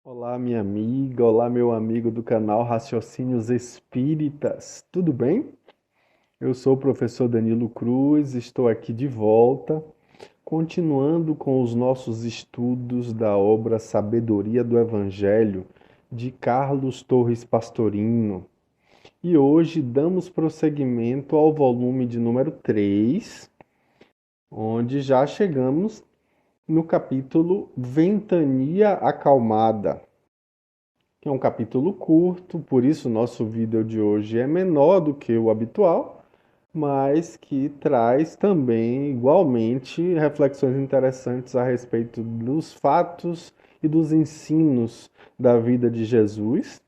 Olá, minha amiga, olá, meu amigo do canal Raciocínios Espíritas, tudo bem? Eu sou o professor Danilo Cruz, estou aqui de volta, continuando com os nossos estudos da obra Sabedoria do Evangelho, de Carlos Torres Pastorino. E hoje damos prosseguimento ao volume de número 3, onde já chegamos no capítulo Ventania Acalmada, que é um capítulo curto, por isso o nosso vídeo de hoje é menor do que o habitual, mas que traz também, igualmente, reflexões interessantes a respeito dos fatos e dos ensinos da vida de Jesus,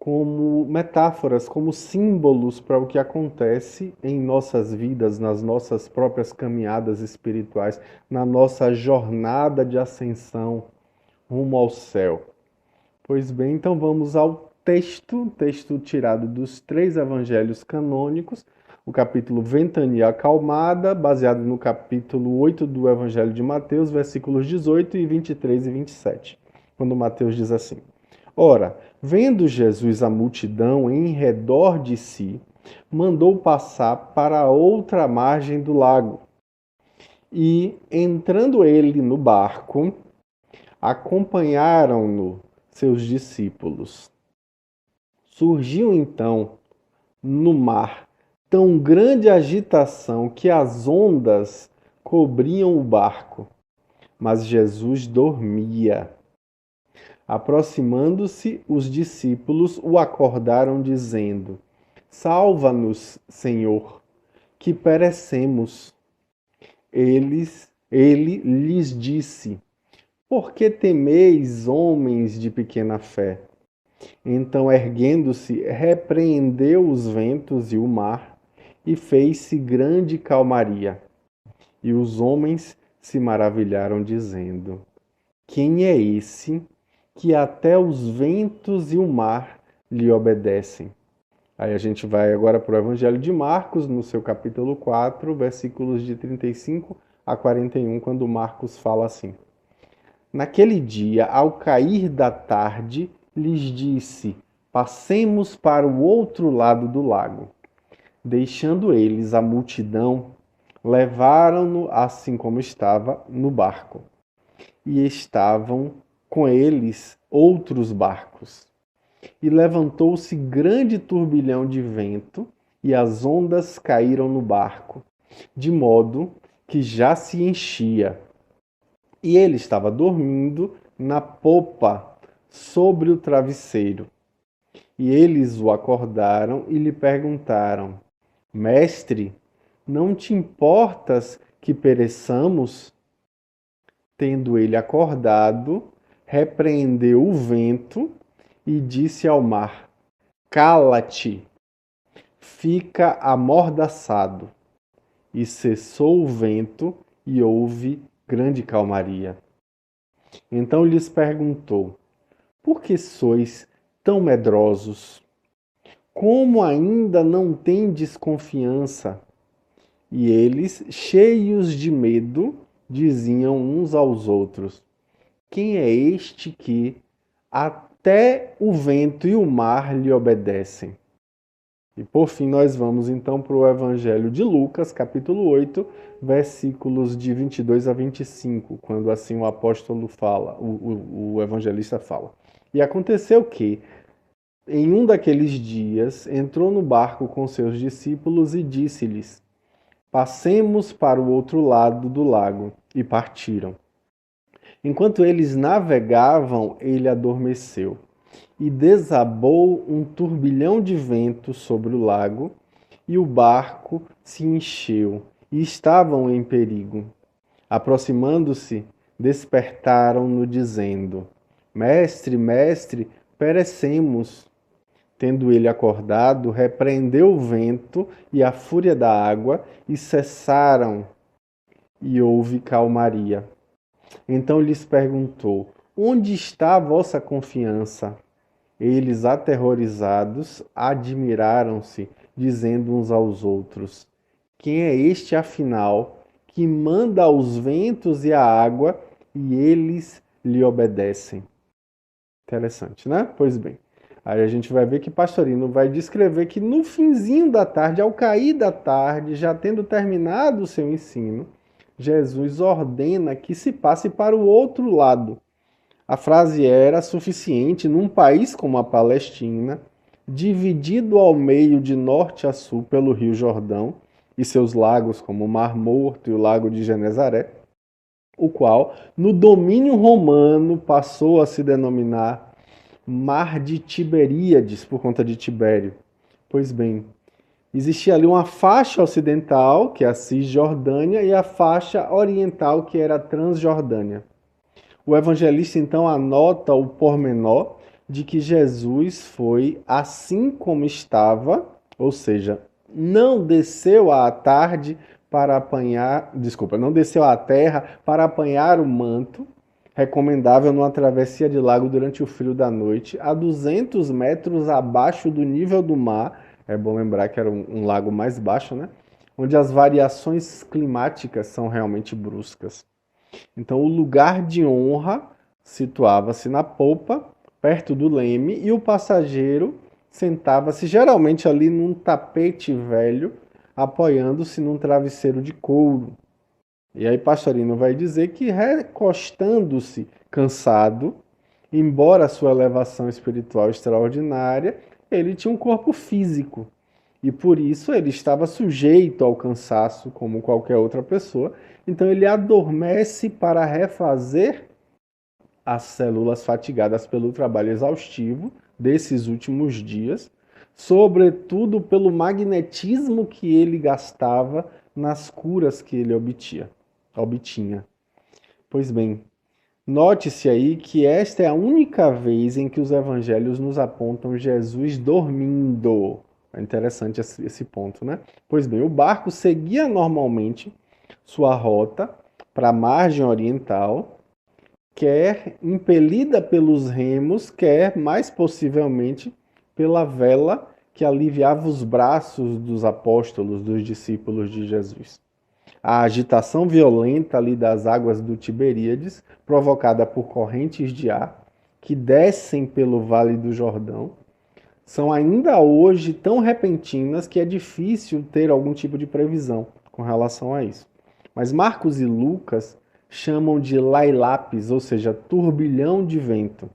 como metáforas, como símbolos para o que acontece em nossas vidas, nas nossas próprias caminhadas espirituais, na nossa jornada de ascensão rumo ao céu. Pois bem, então vamos ao texto tirado dos três evangelhos canônicos, o capítulo Ventania Acalmada, baseado no capítulo 8 do Evangelho de Mateus, versículos 18 e 23 e 27, quando Mateus diz assim: Ora, vendo Jesus a multidão em redor de si, mandou passar para a outra margem do lago. E, entrando ele no barco, acompanharam-no seus discípulos. Surgiu então no mar tão grande agitação que as ondas cobriam o barco, mas Jesus dormia. Aproximando-se, os discípulos o acordaram, dizendo: Salva-nos, Senhor, que perecemos. Ele lhes disse: Por que temeis, homens de pequena fé? Então, erguendo-se, repreendeu os ventos e o mar, e fez-se grande calmaria. E os homens se maravilharam, dizendo: Quem é esse que até os ventos e o mar lhe obedecem? Aí a gente vai agora para o Evangelho de Marcos, no seu capítulo 4, versículos de 35 a 41, quando Marcos fala assim: Naquele dia, ao cair da tarde, lhes disse: Passemos para o outro lado do lago. Deixando eles a multidão, levaram-no assim como estava no barco. E estavam com eles outros barcos. E levantou-se grande turbilhão de vento, e as ondas caíram no barco, de modo que já se enchia. E ele estava dormindo na popa, sobre o travesseiro. E eles o acordaram e lhe perguntaram: Mestre, não te importas que pereçamos? Tendo ele acordado, repreendeu o vento e disse ao mar: Cala-te, fica amordaçado. E cessou o vento e houve grande calmaria. Então lhes perguntou: Por que sois tão medrosos? Como ainda não tendes confiança? E eles, cheios de medo, diziam uns aos outros: Quem é este que até o vento e o mar lhe obedecem? E por fim, nós vamos então para o Evangelho de Lucas, capítulo 8, versículos de 22 a 25, quando assim o apóstolo fala, o evangelista fala. E aconteceu que, em um daqueles dias, entrou no barco com seus discípulos e disse-lhes: Passemos para o outro lado do lago. E partiram. Enquanto eles navegavam, ele adormeceu. E desabou um turbilhão de vento sobre o lago, e o barco se encheu, e estavam em perigo. Aproximando-se, despertaram-no, dizendo: Mestre, mestre, perecemos. Tendo ele acordado, repreendeu o vento e a fúria da água, e cessaram, e houve calmaria. Então lhes perguntou: Onde está a vossa confiança? Eles, aterrorizados, admiraram-se, dizendo uns aos outros: Quem é este, afinal, que manda aos ventos e à água, e eles lhe obedecem? Interessante, né? Pois bem, aí a gente vai ver que Pastorino vai descrever que no finzinho da tarde, ao cair da tarde, já tendo terminado o seu ensino, Jesus ordena que se passe para o outro lado. A frase era suficiente num país como a Palestina, dividido ao meio de norte a sul pelo Rio Jordão e seus lagos, como o Mar Morto e o Lago de Genezaré, o qual, no domínio romano, passou a se denominar Mar de Tiberíades, por conta de Tibério. Pois bem, existia ali uma faixa ocidental, que é a Cisjordânia, e a faixa oriental, que era a Transjordânia. O evangelista então anota o pormenor de que Jesus foi assim como estava, ou seja, não desceu à tarde para apanhar, desculpa, não desceu à terra para apanhar o manto, recomendável numa travessia de lago durante o frio da noite, a 200 metros abaixo do nível do mar. É bom lembrar que era um lago mais baixo, né? Onde as variações climáticas são realmente bruscas. Então, o lugar de honra situava-se na polpa, perto do leme, e o passageiro sentava-se geralmente ali num tapete velho, apoiando-se num travesseiro de couro. E aí Pastorino vai dizer que recostando-se cansado, embora sua elevação espiritual extraordinária, ele tinha um corpo físico. E por isso ele estava sujeito ao cansaço, como qualquer outra pessoa. Então ele adormece para refazer as células fatigadas pelo trabalho exaustivo desses últimos dias, sobretudo pelo magnetismo que ele gastava nas curas que ele obtinha. Pois bem, note-se aí que esta é a única vez em que os evangelhos nos apontam Jesus dormindo. É interessante esse ponto, né? Pois bem, o barco seguia normalmente sua rota para a margem oriental, quer impelida pelos remos, quer mais possivelmente pela vela que aliviava os braços dos apóstolos, dos discípulos de Jesus. A agitação violenta ali das águas do Tiberíades, provocada por correntes de ar que descem pelo Vale do Jordão, são ainda hoje tão repentinas que é difícil ter algum tipo de previsão com relação a isso. Mas Marcos e Lucas chamam de lailapes, ou seja, turbilhão de vento.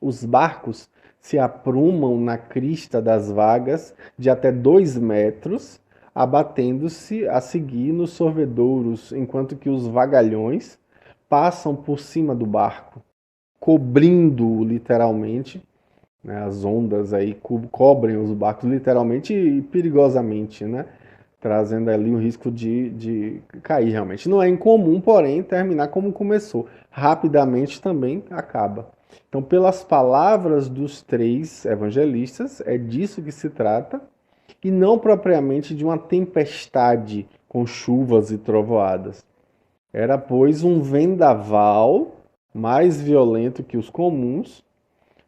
Os barcos se aprumam na crista das vagas de até 2 metros, abatendo-se a seguir nos sorvedouros, enquanto que os vagalhões passam por cima do barco, cobrindo-o literalmente, né? As ondas aí cobrem os barcos literalmente e perigosamente, né? Trazendo ali o risco de cair realmente. Não é incomum, porém, terminar como começou. Rapidamente também acaba. Então, pelas palavras dos 3 evangelistas, é disso que se trata, e não propriamente de uma tempestade com chuvas e trovoadas. Era, pois, um vendaval mais violento que os comuns,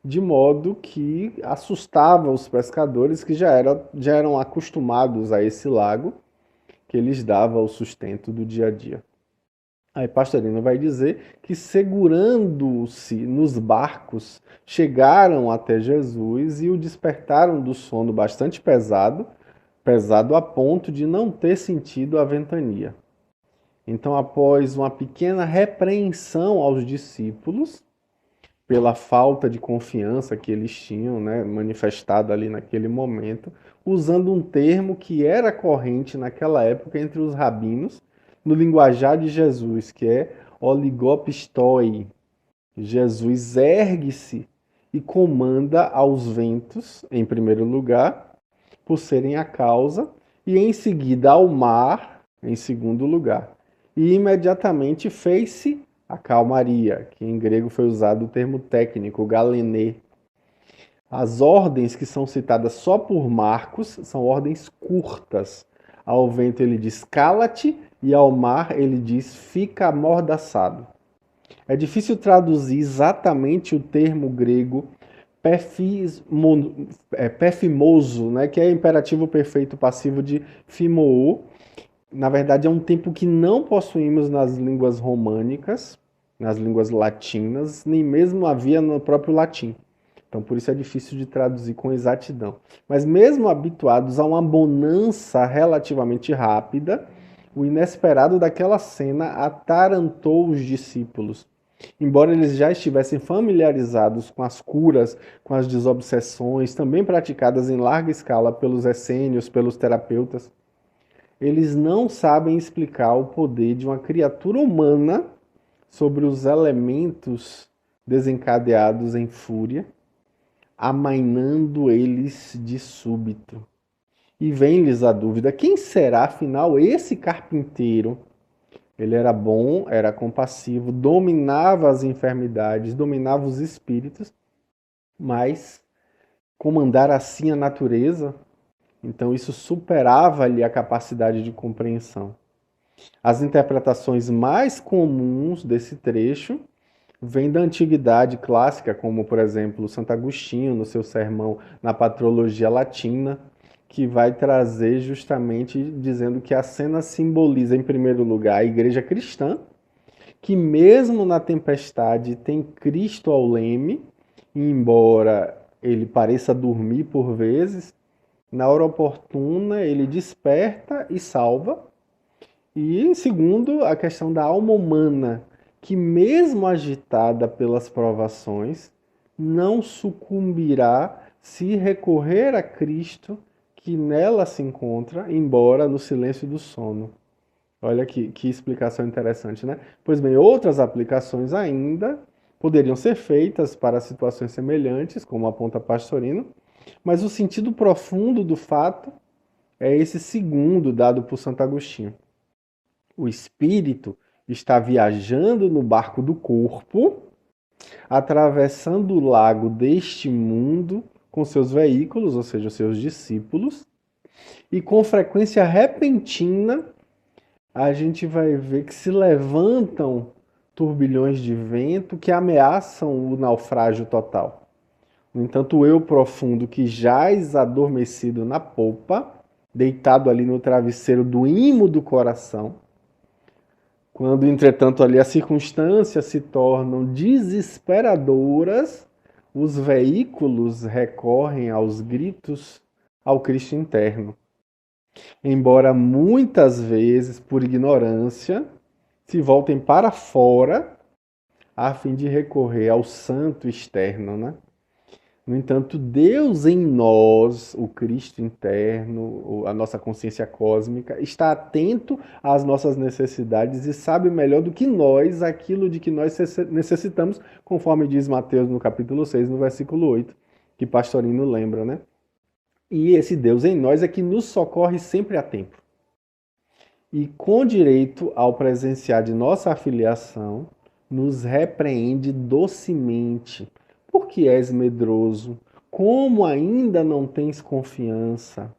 de modo que assustava os pescadores que já eram acostumados a esse lago, que lhes dava o sustento do dia a dia. Aí Pastorino vai dizer que, segurando-se nos barcos, chegaram até Jesus e o despertaram do sono bastante pesado, pesado a ponto de não ter sentido a ventania. Então, após uma pequena repreensão aos discípulos, pela falta de confiança que eles tinham, né, manifestada ali naquele momento, usando um termo que era corrente naquela época entre os rabinos, no linguajar de Jesus, que é oligopistoi. Jesus ergue-se e comanda aos ventos, em primeiro lugar, por serem a causa, e em seguida ao mar, em segundo lugar. E imediatamente fez-se a calmaria, que em grego foi usado o termo técnico, galenê. As ordens que são citadas só por Marcos são ordens curtas. Ao vento ele diz cala-te e ao mar ele diz fica amordaçado. É difícil traduzir exatamente o termo grego perfimoso, né, que é imperativo perfeito passivo de fimou. Na verdade, é um tempo que não possuímos nas línguas românicas, nas línguas latinas, nem mesmo havia no próprio latim. Então, por isso é difícil de traduzir com exatidão. Mas mesmo habituados a uma bonança relativamente rápida, o inesperado daquela cena atarantou os discípulos. Embora eles já estivessem familiarizados com as curas, com as desobsessões, também praticadas em larga escala pelos essênios, pelos terapeutas, eles não sabem explicar o poder de uma criatura humana sobre os elementos desencadeados em fúria, amainando eles de súbito. E vem-lhes a dúvida: quem será, afinal, esse carpinteiro? Ele era bom, era compassivo, dominava as enfermidades, dominava os espíritos, mas comandar assim a natureza, então isso superava-lhe a capacidade de compreensão. As interpretações mais comuns desse trecho vêm da antiguidade clássica, como, por exemplo, Santo Agostinho, no seu sermão na Patrologia Latina, que vai trazer justamente dizendo que a cena simboliza, em primeiro lugar, a igreja cristã, que mesmo na tempestade tem Cristo ao leme, embora ele pareça dormir por vezes, na hora oportuna ele desperta e salva. E em segundo, a questão da alma humana, que mesmo agitada pelas provações, não sucumbirá se recorrer a Cristo que nela se encontra, embora no silêncio do sono. Olha que explicação interessante, né? Pois bem, outras aplicações ainda poderiam ser feitas para situações semelhantes, como aponta Pastorino, mas o sentido profundo do fato é esse segundo dado por Santo Agostinho. O espírito está viajando no barco do corpo, atravessando o lago deste mundo com seus veículos, ou seja, seus discípulos, e com frequência repentina a gente vai ver que se levantam turbilhões de vento que ameaçam o naufrágio total. No entanto, o eu profundo que jaz adormecido na polpa, deitado ali no travesseiro do imo do coração, quando, entretanto, ali as circunstâncias se tornam desesperadoras, os veículos recorrem aos gritos ao Cristo interno. Embora muitas vezes, por ignorância, se voltem para fora a fim de recorrer ao santo externo, né? No entanto, Deus em nós, o Cristo interno, a nossa consciência cósmica, está atento às nossas necessidades e sabe melhor do que nós aquilo de que nós necessitamos, conforme diz Mateus no capítulo 6, no versículo 8, que Pastorino lembra, né? E esse Deus em nós é que nos socorre sempre a tempo. E com direito ao presenciar de nossa afiliação, nos repreende docemente. Por que és medroso? Como ainda não tens confiança?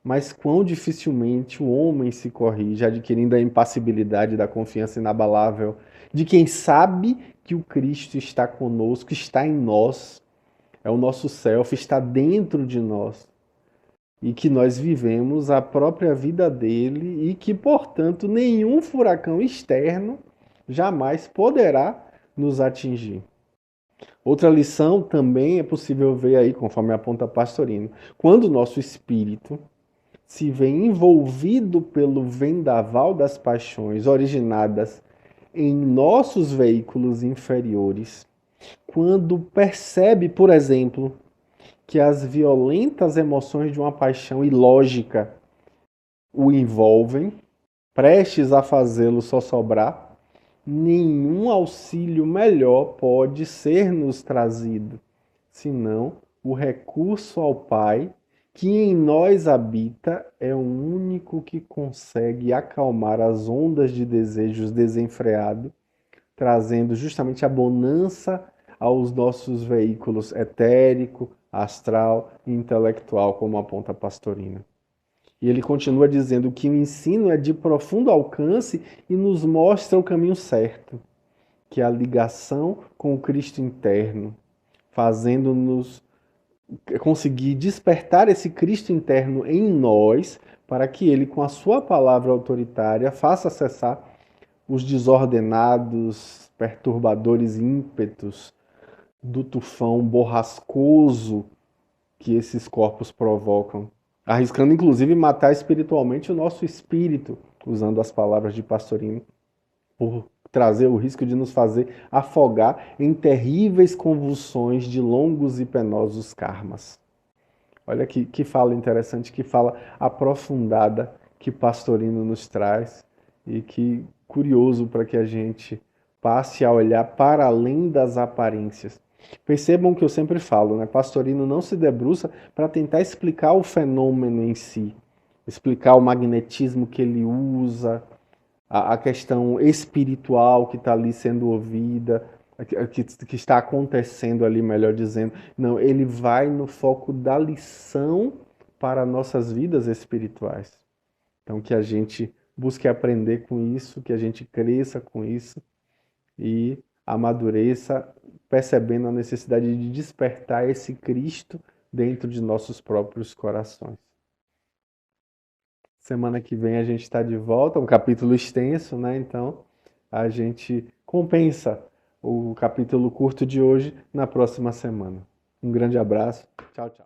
Mas quão dificilmente o homem se corrige, adquirindo a impassibilidade da confiança inabalável de quem sabe que o Cristo está conosco, está em nós, é o nosso self, está dentro de nós. E que nós vivemos a própria vida dele e que, portanto, nenhum furacão externo jamais poderá nos atingir. Outra lição também é possível ver aí, conforme aponta Pastorino. Quando o nosso espírito se vê envolvido pelo vendaval das paixões originadas em nossos veículos inferiores, quando percebe, por exemplo, que as violentas emoções de uma paixão ilógica o envolvem, prestes a fazê-lo sossobrar, nenhum auxílio melhor pode ser nos trazido, senão o recurso ao Pai, que em nós habita, é o único que consegue acalmar as ondas de desejos desenfreados, trazendo justamente a bonança aos nossos veículos etérico, astral e intelectual, como aponta Pastorino. E ele continua dizendo que o ensino é de profundo alcance e nos mostra o caminho certo, que é a ligação com o Cristo interno, fazendo-nos conseguir despertar esse Cristo interno em nós, para que ele, com a sua palavra autoritária, faça cessar os desordenados perturbadores ímpetos do tufão borrascoso que esses corpos provocam, arriscando inclusive matar espiritualmente o nosso espírito, usando as palavras de Pastorino, por trazer o risco de nos fazer afogar em terríveis convulsões de longos e penosos karmas. Olha que fala interessante, que fala aprofundada que Pastorino nos traz e que curioso para que a gente passe a olhar para além das aparências. Percebam que eu sempre falo, né? Pastorino não se debruça para tentar explicar o fenômeno em si, explicar o magnetismo que ele usa, a questão espiritual que está ali sendo ouvida, que está acontecendo ali, melhor dizendo. Não, ele vai no foco da lição para nossas vidas espirituais. Então, que a gente busque aprender com isso, que a gente cresça com isso e amadureça, percebendo a necessidade de despertar esse Cristo dentro de nossos próprios corações. Semana que vem a gente está de volta, um capítulo extenso, né? Então a gente compensa o capítulo curto de hoje na próxima semana. Um grande abraço. Tchau, tchau.